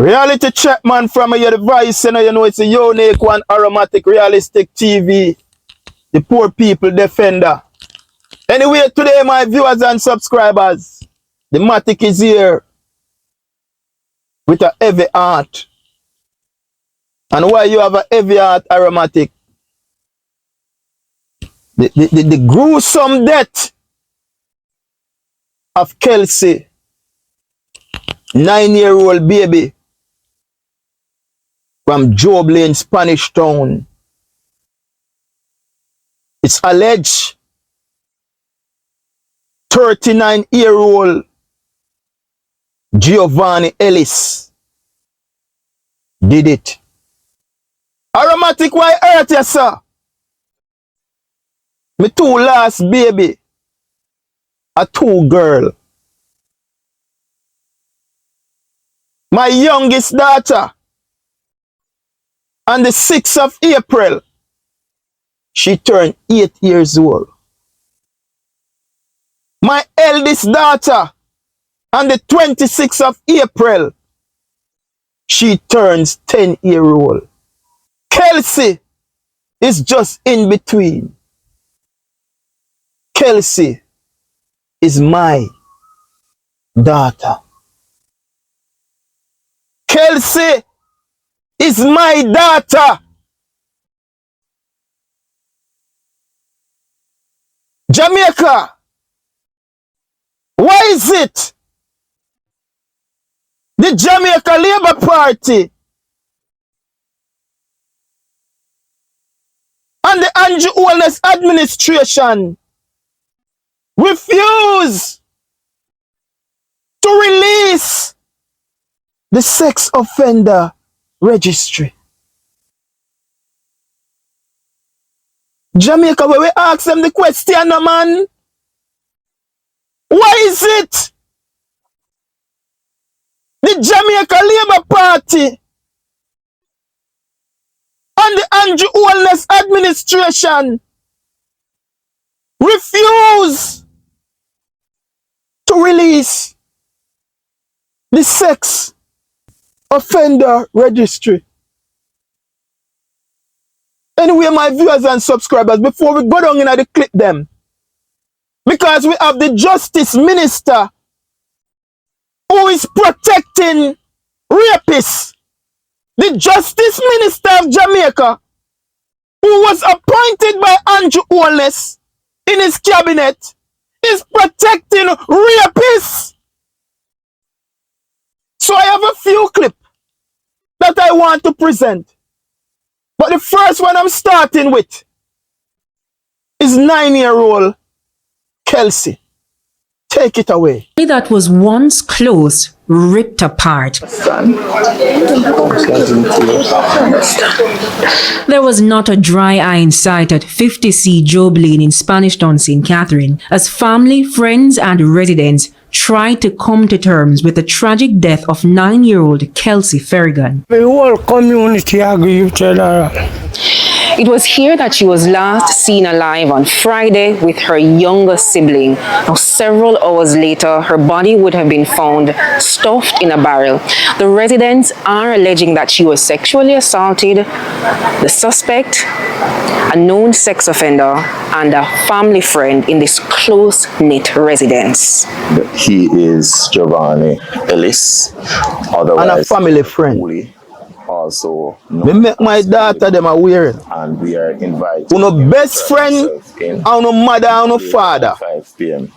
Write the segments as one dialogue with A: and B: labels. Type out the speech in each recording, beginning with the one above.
A: Reality check, man, from your device, you know it's a unique one, aromatic, realistic TV. The poor people defender. Anyway, today, my viewers and subscribers, the Matic is here with a heavy heart. And why you have a heavy heart, aromatic? The gruesome death of Kelsey, 9-year-old baby from Job Lane, Spanish Town. It's alleged 39-year-old Giovanni Ellis did it. Aromatic, why hurt you, sir? My two last baby, a two girl. My youngest daughter, on the 6th of April, she turned 8 years old. My eldest daughter, on the 26th of April, she turns 10-year-old. Kelsey is just in between. Kelsey is my daughter. Kelsey is my daughter. Jamaica, why is it the Jamaica Labour Party and the Holness administration refuse to release the sex offender registry? Jamaica, where we ask them the question, man, why is it the Jamaica Labour Party and the Holness administration refuse to release the sex offender registry? Anyway, my viewers and subscribers, before we go down in the clip them, because we have the Justice Minister who is protecting rapists, the Justice Minister of Jamaica, who was appointed by Holness in his cabinet, is protecting rapists. So I have a few clips that I want to present. But the first one I'm starting with is 9-year-old Kelsey. Take it away.
B: That was once close, ripped apart. There was not a dry eye in sight at 50C Job Lane in Spanish Town, St. Catherine, as family, friends, and residents tried to come to terms with the tragic death of 9-year-old Kelsey Ferrigan.
C: The whole community agree with her.
D: It was here that she was last seen alive on Friday with her younger sibling. Now, several hours later, her body would have been found stuffed in a barrel. The residents are alleging that she was sexually assaulted. The suspect, a known sex offender, and a family friend in this close-knit residence.
E: He is Giovanni Ellis, otherwise
A: and a family friend.
E: Also,
A: me make my daughter them aware.
E: And we are invited.
A: Uno best friend, and uno mother, and uno father.
E: 5 p.m.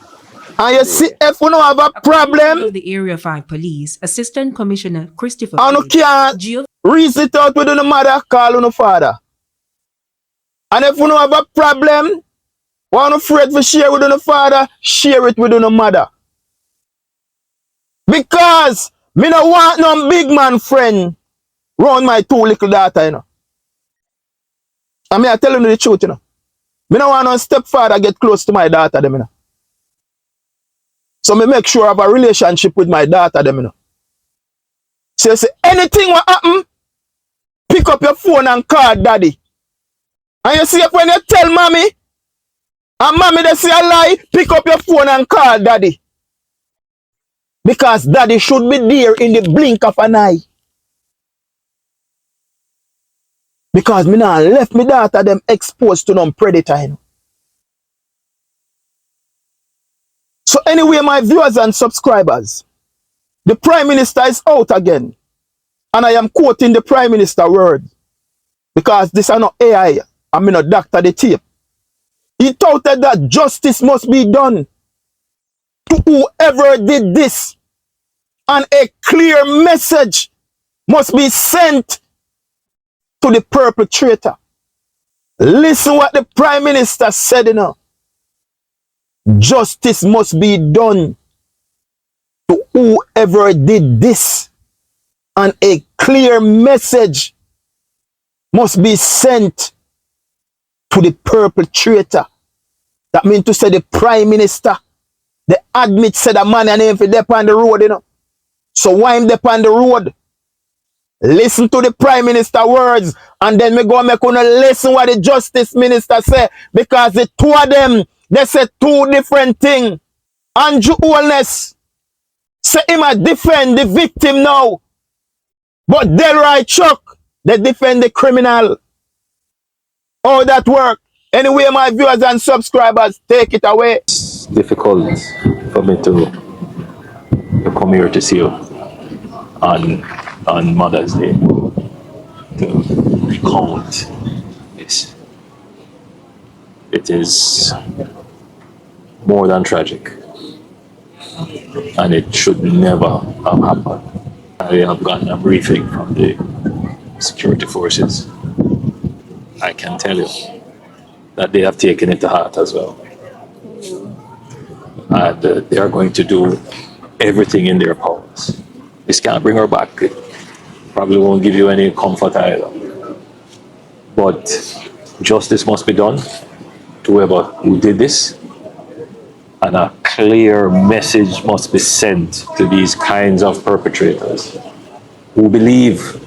A: And you see, if you don't have a problem,
B: the Area 5 Police, Assistant Commissioner Christopher,
A: and you can't reason it out with your mother, call your father. And if you don't have a problem, want afraid to share with your father, share it with your mother. Because me no want no big man friend round my two little daughter, you know. And me I tell you the truth, you know. Me no want no stepfather get close to my daughter, them, you know. So me make sure I have a relationship with my daughter, them, you know. So you say, anything will happen, pick up your phone and call daddy. And you see, if when you tell mommy, and mommy they say a lie, pick up your phone and call daddy. Because daddy should be there in the blink of an eye. Because me now left me daughter them exposed to them predator. You know? So anyway, my viewers and subscribers, the Prime Minister is out again. And I am quoting the Prime Minister word. Because this are not AI. I'm not doctor the tape. He touted that justice must be done to whoever did this. And a clear message must be sent to the perpetrator. Listen what the Prime Minister said, you know. Justice must be done to whoever did this. And a clear message must be sent to the perpetrator. That means to say the Prime Minister, the admit said a man and him for dep on the road, you know. So why him dep on the road? Listen to the Prime Minister words, and then me go make una listen what the Justice Minister say, because the two of them, they say two different things. Andrew Holness say him a defend the victim now, but Delroy Chuck, they defend the criminal. How that work? Anyway, my viewers and subscribers, take it away.
F: It's difficult for me to come here to see you on Mother's Day to recount this. It is more than tragic, and it should never have happened. I have gotten a briefing from the security forces. I can tell you that they have taken it to heart as well. And they are going to do everything in their powers. This can't bring her back. It probably won't give you any comfort either. But justice must be done to whoever who did this. And a clear message must be sent to these kinds of perpetrators who believe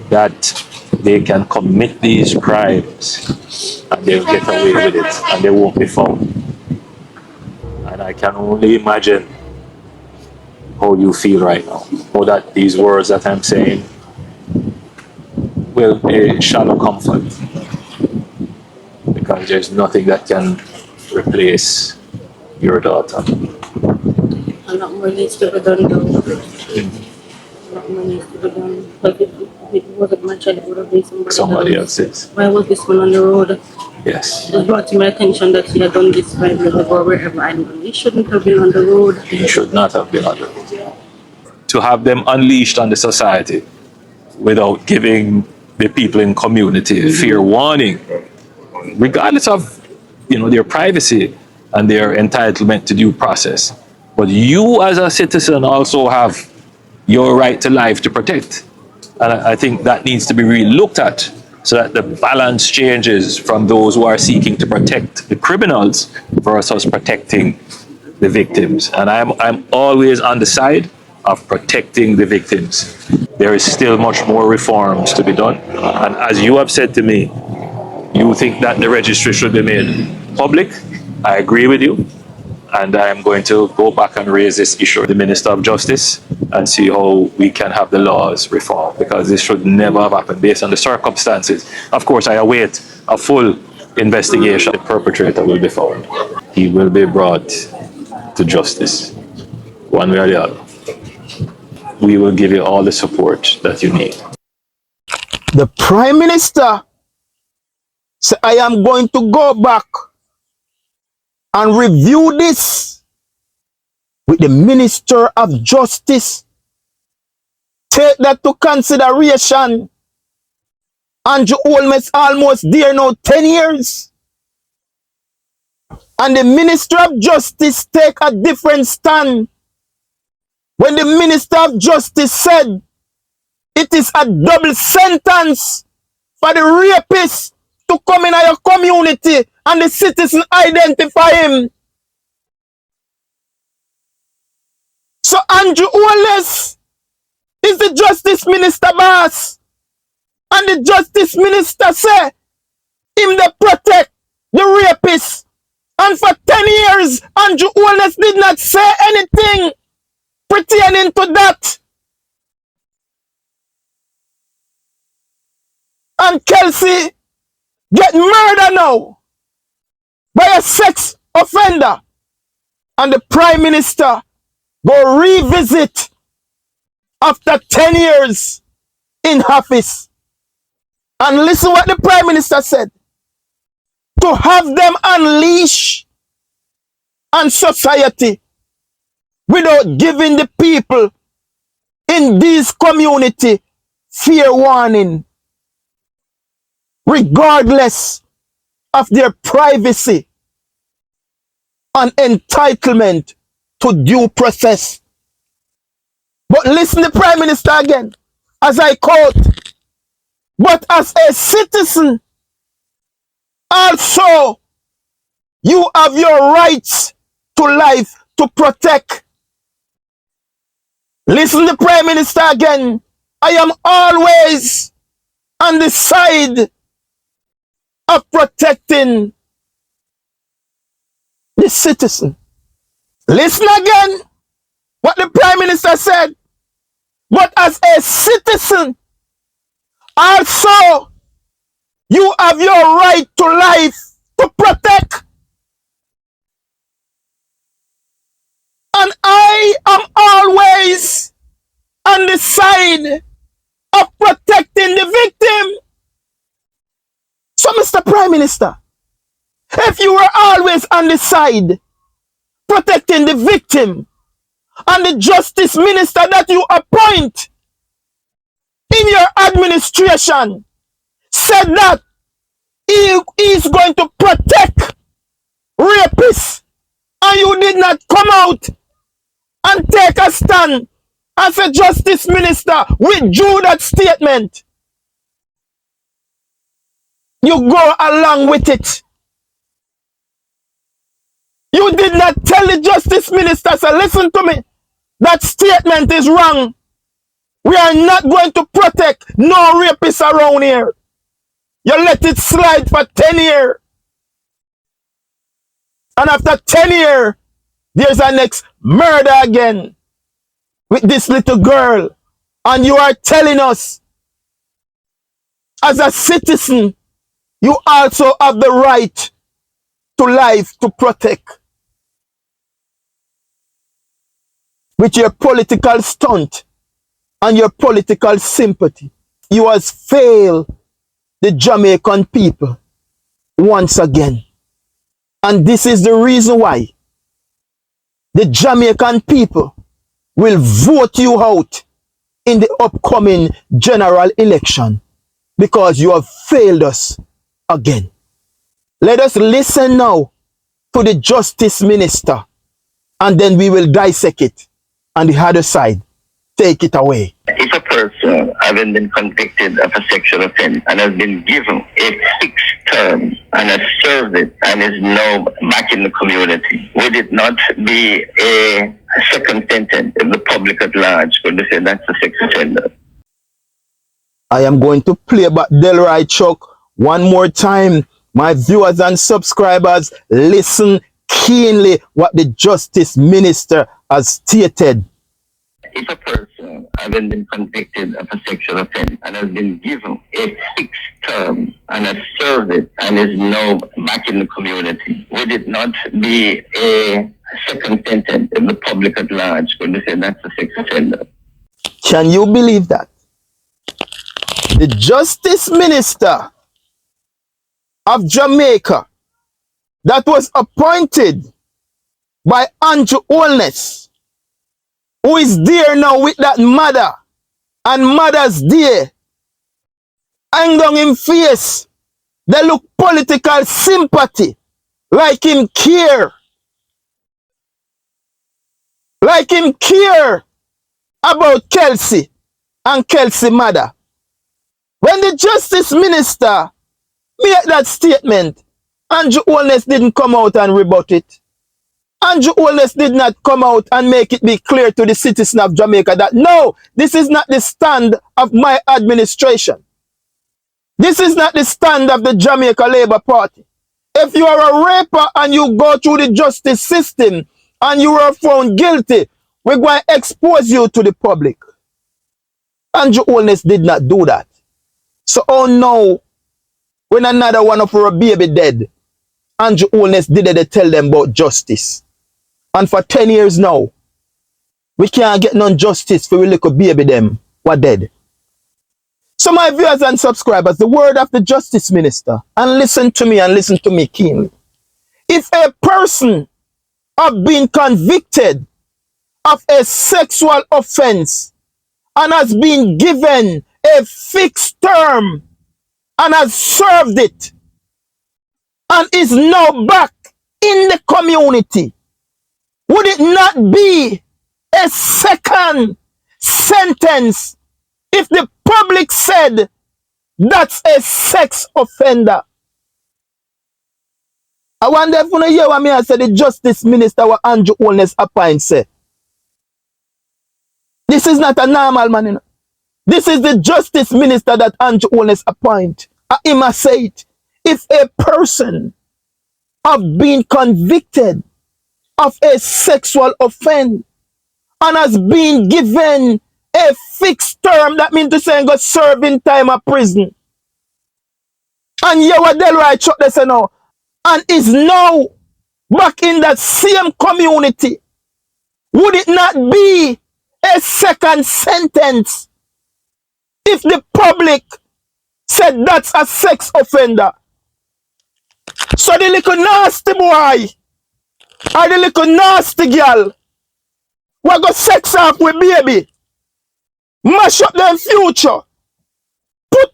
F: that they can commit these crimes and they'll get away with it and they won't be found. And I can only imagine how you feel right now. Know that these words that I'm saying will be shallow comfort, because there's nothing that can replace your daughter.
G: A lot more needs to be done though. A lot more needs to be done. But if it wasn't my child, it would have been
F: Somebody else's.
G: Why was this one on the road?
F: Yes.
G: It brought to my attention that he had done this 5 years ago, wherever I know. He shouldn't have been on the road.
F: He should not have been on the road. To have them unleashed on the society without giving the people in community fair warning, regardless of their privacy and their entitlement to due process. But you as a citizen also have your right to life to protect. And I think that needs to be really looked at, so that the balance changes from those who are seeking to protect the criminals versus protecting the victims. And I'm always on the side of protecting the victims. There is still much more reforms to be done. And as you have said to me, you think that the registry should be made public. I agree with you. And I am going to go back and raise this issue with the Minister of Justice and see how we can have the laws reformed, because this should never have happened based on the circumstances. Of course, I await a full investigation. The perpetrator will be found. He will be brought to justice, one way or the other. We will give you all the support that you need.
A: The Prime Minister said, I am going to go back and review this with the Minister of Justice. Take that to consideration. Andrew Holness almost there now 10 years. And the Minister of Justice take a different stand. When the Minister of Justice said it is a double sentence for the rapist to come in your community and the citizen identify him. So Andrew Holness is the Justice Minister boss. And the Justice Minister say him they protect the rapist. And for 10 years, Andrew Holness did not say anything pertaining to that. And Kelsey Kelsey get murdered now by a sex offender, and the Prime Minister go revisit after 10 years in office. And listen what the Prime Minister said. To have them unleash on society without giving the people in this community fair warning, regardless of their privacy and entitlement to due process. But listen to the Prime Minister again, as I quote, but as a citizen, also you have your rights to life to protect. Listen to the Prime Minister again. I am always on the side of protecting the citizen. Listen again what the Prime Minister said. But as a citizen, also you have your right to life to protect. And I am always on the side of protecting the victim. So, Mr. Prime Minister, if you were always on the side protecting the victim, and the Justice Minister that you appoint in your administration said that he is going to protect rapists, and you did not come out and take a stand as a Justice Minister, withdrew that statement, you go along with it. You did not tell the Justice Minister, so listen to me, that statement is wrong. We are not going to protect no rapists around here. You let it slide for 10 years. And after 10 years, there's a next murder again with this little girl. And you are telling us, as a citizen, you also have the right to life to protect. With your political stunt and your political sympathy, you has failed the Jamaican people once again. And this is the reason why the Jamaican people will vote you out in the upcoming general election, because you have failed us again. Let us listen now to the Justice Minister, and then we will dissect it on the other side. Take it away.
H: If a person having been convicted of a sexual offense and has been given a fixed term and has served it and is now back in the community, would it not be a second sentence if the public at large could say that's a sex offender?
A: I am going to play back Delroy Chuck one more time. My viewers and subscribers, listen keenly what the Justice Minister has stated.
H: If a person having been convicted of a sexual offense and has been given a fixed term and has served it and is now back in the community, would it not be a second sentence if the public at large could say that's a sex offender?
A: Can you believe that? The Justice Minister of Jamaica that was appointed by Holness, who is there now with that mother and Mother's Day, hang down him face, they look political sympathy, like him care about Kelsey and Kelsey mother. When the Justice Minister made that statement, Holness didn't come out and rebut it. Holness did not come out and make it be clear to the citizen of Jamaica that no, this is not the stand of my administration. This is not the stand of the Jamaica Labour Party. If you are a raper and you go through the justice system and you are found guilty, we're going to expose you to the public. Holness did not do that. So, oh no, when another one of our baby dead, Andrew Holness did they tell them about justice. And for 10 years now, we can't get none justice for we little baby them who dead. So my viewers and subscribers, the word of the Justice Minister, and listen to me keenly. If a person have been convicted of a sexual offense and has been given a fixed term and has served it and is now back in the community, would it not be a second sentence if the public said that's a sex offender? I wonder if you hear what me I said the Justice Minister what Andrew Holness appoint say. This is not a normal man, you know. This is the Justice Minister that Andrew Holness appoint. Him I say it. If a person have been convicted of a sexual offense and has been given a fixed term, that means to say go serving time of prison. And you what Delroy Chuck they say now, and is now back in that same community, would it not be a second sentence if the public said that's a sex offender? So the little nasty boy or the little nasty girl we go sex off with baby, mash up them future, put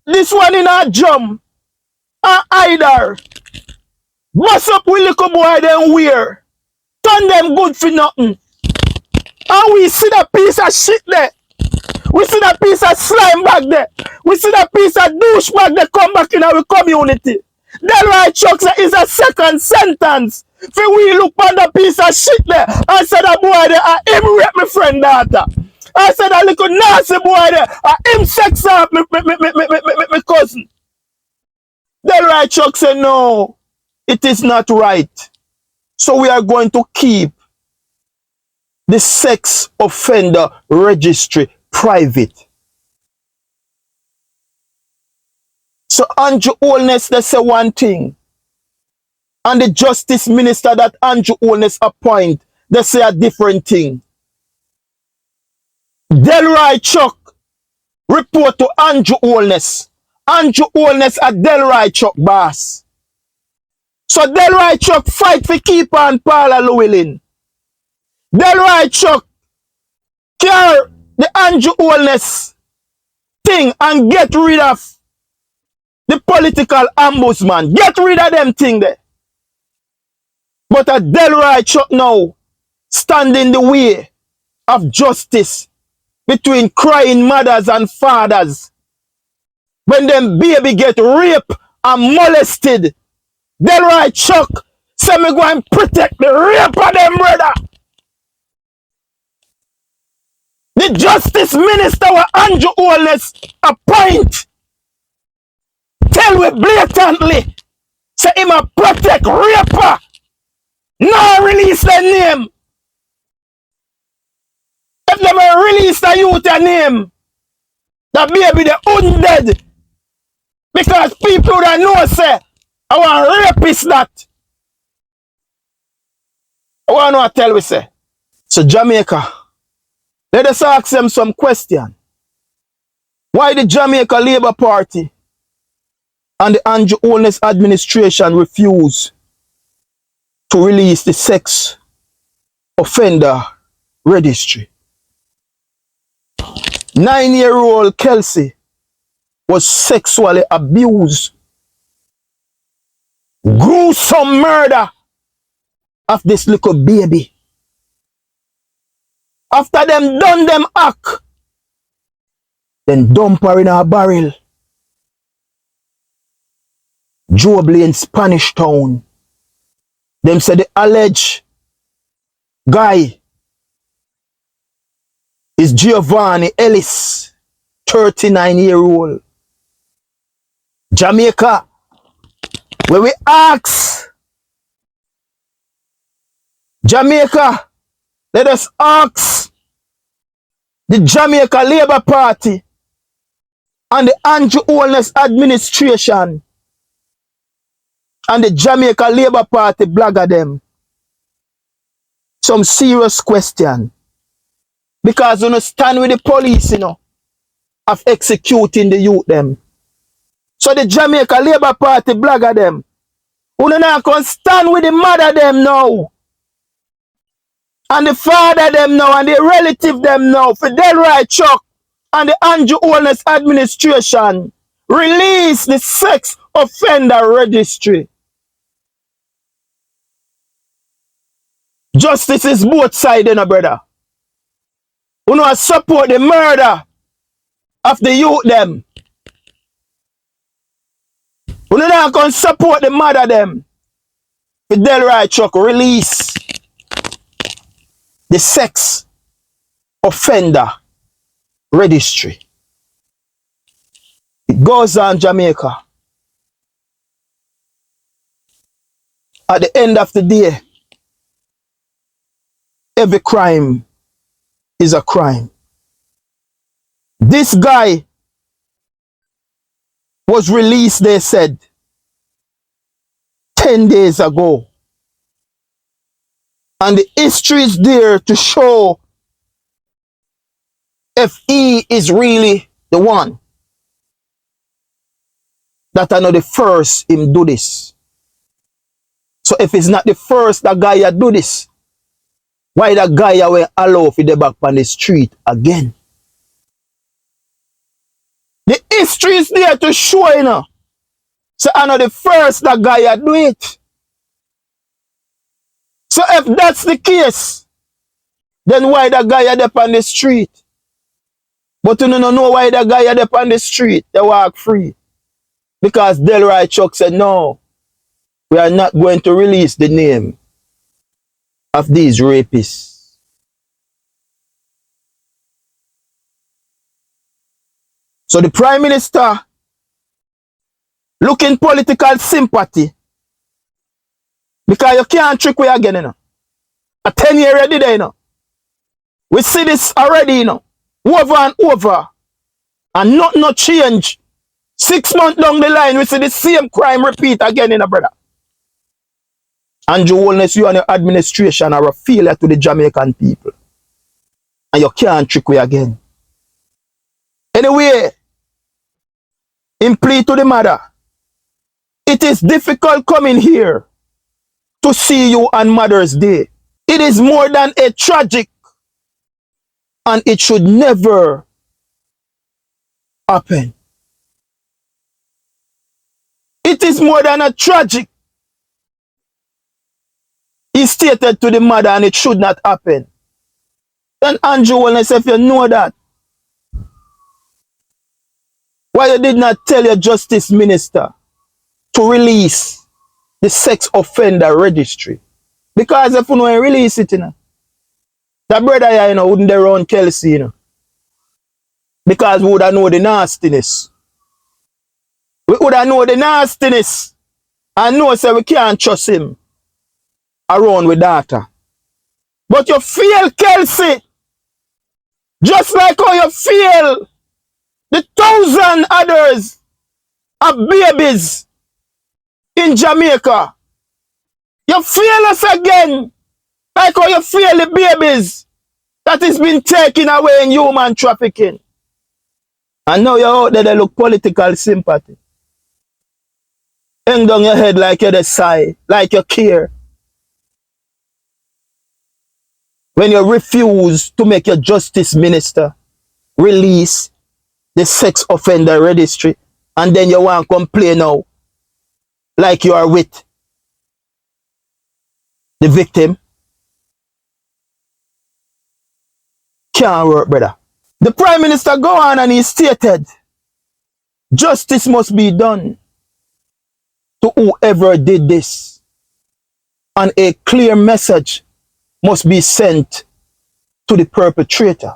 A: this one in a drum and hide her, bust up with little boy them wear, turn them good for nothing. And we see that piece of shit there. We see that piece of slime back there. We see that piece of douchebag that come back in our community. That right, Chuck, is a second sentence. For we look on the piece of shit there and say that boy there, I him rape my friend daughter. I said that little nasty boy there, I him sex up my cousin. That right, Chuck said no, it is not right. So we are going to keep the sex offender registry private. So Andrew Holness, they say one thing. And the Justice Minister that Andrew Holness appoint, they say a different thing. Delroy Chuck report to Andrew Holness. Andrew Holness a Delroy Chuck boss. So Delroy Chuck fight for keep on Paula Llewellyn. Delroy Chuck carry the Andrew Holness thing and get rid of the political ombudsman. Get rid of them thing there. But a Delroy Chuck now stand in the way of justice between crying mothers and fathers. When them baby get raped and molested, Delroy Chuck say me go and protect the rape of them brother. The Justice Minister wa Andrew Holness appoint tell we blatantly say him a protect raper. Now release their name. If them a release the youth their name, that baby the undead. Because people that know say I want rapist that. I want to tell we say. So Jamaica, let us ask them some question. Why the Jamaica Labour Party and the Andrew Holness administration refuse to release the sex offender registry? 9-year-old Kelsey was sexually abused. Gruesome murder of this little baby. After them done them act, then dump her in a barrel. Jobley in Spanish Town. Them say the alleged guy is Giovanni Ellis, 39-year-old. Jamaica, where we ask, Jamaica, let us ask the Jamaica Labour Party and the Andrew Holness administration and the Jamaica Labour Party blogger them some serious question. Because you know stand with the police, you know, of executing the youth them. So the Jamaica Labour Party blogger them, who not can stand with the mother them now. And the father them now, and the relative them now, for Delroy Chuck and the Andrew Holness administration release the sex offender registry. Justice is both sides, you know, brother. Who know support the murder of the youth them. Who know can support the mother them. For Delroy Chuck release the sex offender registry. It goes on Jamaica. At the end of the day, every crime is a crime. This guy was released, they said, 10 days ago. And the history is there to show if he is really the one. That I know the first him do this. So if it's not the first that guy do this, why that guy will allow for the back on the street again? The history is there to show, you know. So I know the first that guy do it. So if that's the case, then why that guy up on the street? But you don't know why that guy up on the street. They walk free. Because Delroy Chuck said, no, we are not going to release the name of these rapists. So the Prime Minister, looking political sympathy, because you can't trick we again, you know. A 10-year already there, you know. We see this already, you know, over and over, and not change. 6 months down the line, we see the same crime repeat again, you know, brother. Andrew Holness, you and your administration are a failure to the Jamaican people. And you can't trick we again. Anyway, in plea to the mother, it is difficult coming here to see you on Mother's Day. It is more than a tragic, and it should never happen. It is more than a tragic. He stated to the mother, and it should not happen. Then Andrew Holness, if you know that, why you did not tell your justice minister to release the sex offender registry? Because if you don't release it, you know, that brother here, you know, wouldn't they run Kelsey, you know? Because we would have known the nastiness. We would have known the nastiness. And know say we can't trust him around with data. But you feel Kelsey, just like how you feel the 1,000 others of babies in Jamaica. You feel us again, like how you feel the babies that is being taken away in human trafficking. And now you're out there, they look political sympathy. Hang down your head like you're the sigh, like you care. When you refuse to make your justice minister release the sex offender registry, and then you want to complain now like you are with the victim. Can't work, brother. The Prime Minister go on and he stated, justice must be done to whoever did this, and a clear message must be sent to the perpetrator.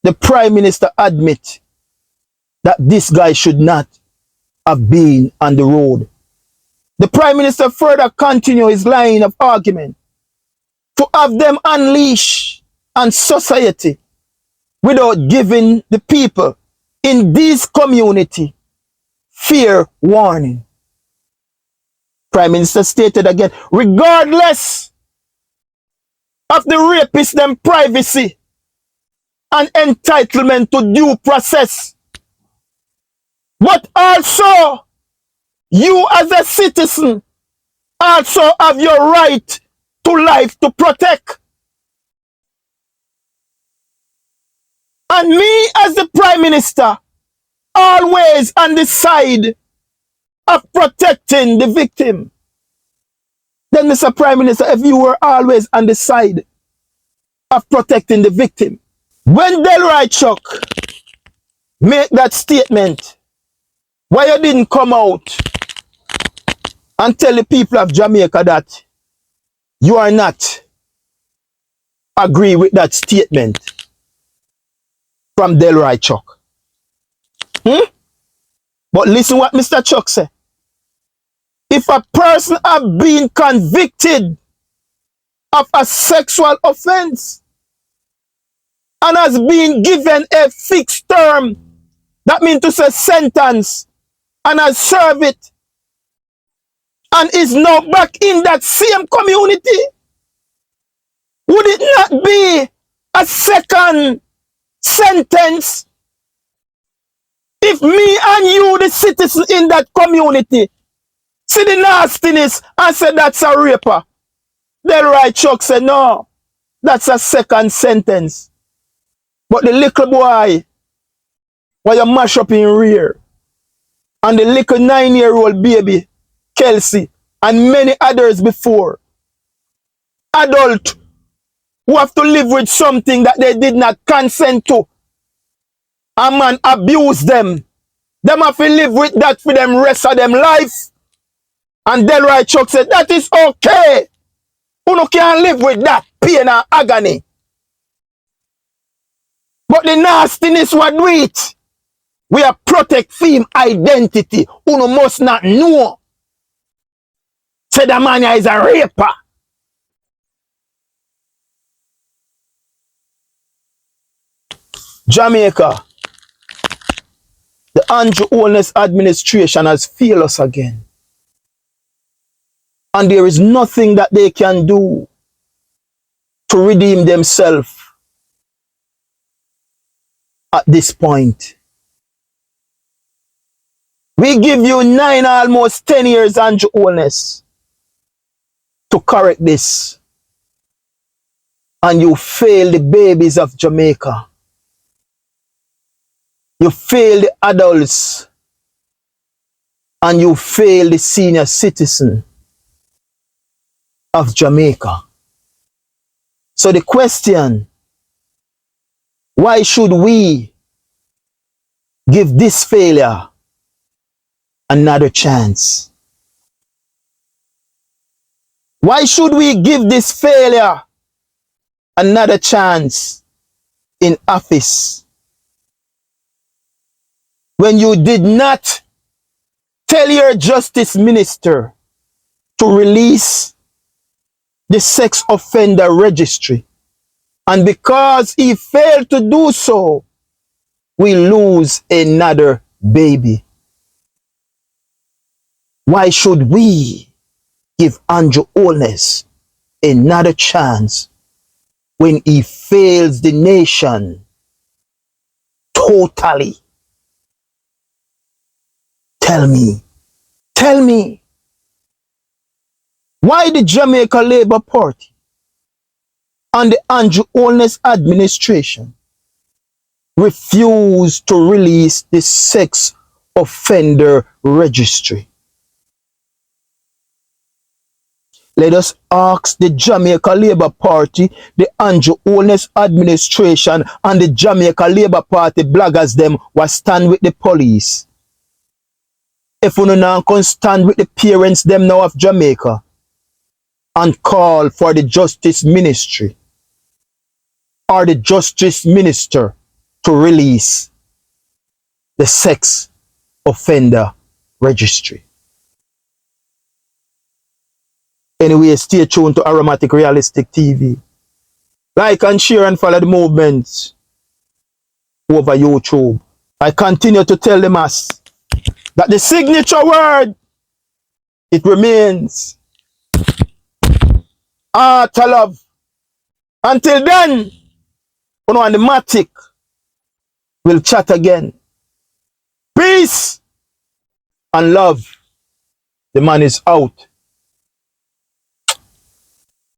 A: The Prime Minister admit that this guy should not have been on the road. The Prime Minister further continue his line of argument to have them unleash on society without giving the people in this community fair warning. Prime Minister stated again, regardless of the rapist them privacy and entitlement to due process, but also you as a citizen also have your right to life to protect. And me as the Prime Minister, always on the side of protecting the victim. Then, Mr. Prime Minister, if you were always on the side of protecting the victim, when Delroy Chuck made that statement, why you didn't come out and tell the people of Jamaica that you are not agree with that statement from Delroy Chuck? But listen what Mr. Chuck said. If a person have been convicted of a sexual offense and has been given a fixed term, that means to say sentence, and has served it, and is now back in that same community, would it not be a second sentence if me and you, the citizen in that community, see the nastiness and say that's a raper? Delroy Chuck said, no, that's a second sentence. But the little boy, where you mash up in rear, and the little 9-year-old baby, Kelsey, and many others before, adult who have to live with something that they did not consent to, a man abuse them. Them have to live with that for them rest of them life. And Delroy Chuck said, that is okay. You can't live with that pain and agony. But the nastiness what do it. We are protect film identity. You must not know. Say the man is a raper. Jamaica, the Andrew Holness administration has failed us again. And there is nothing that they can do to redeem themselves at this point. We give you 9, almost 10 years, Andrew Holness, to correct this. And you fail the babies of Jamaica. You fail the adults. And you fail the senior citizen of Jamaica. So the question, why should we give this failure another chance? Why should we give this failure another chance in office when you did not tell your justice minister to release the sex offender registry? And because he failed to do so, we lose another baby. Why should we give Andrew Holness another chance when he fails the nation totally? Tell me, why the Jamaica Labour Party and the Andrew Holness administration refuse to release the sex offender registry? Let us ask the Jamaica Labour Party, the Andrew Holness administration, and the Jamaica Labour Party bloggers them was stand with the police. If you now can stand with the parents them now of Jamaica and call for the justice ministry or the justice minister to release the sex offender registry. Anyway, stay tuned to Aromatic Realistic TV. Like and share and follow the movement over YouTube. I continue to tell the mass that the signature word It remains art of love. Until then, Uno and the Matic will chat again. Peace and love. The man is out.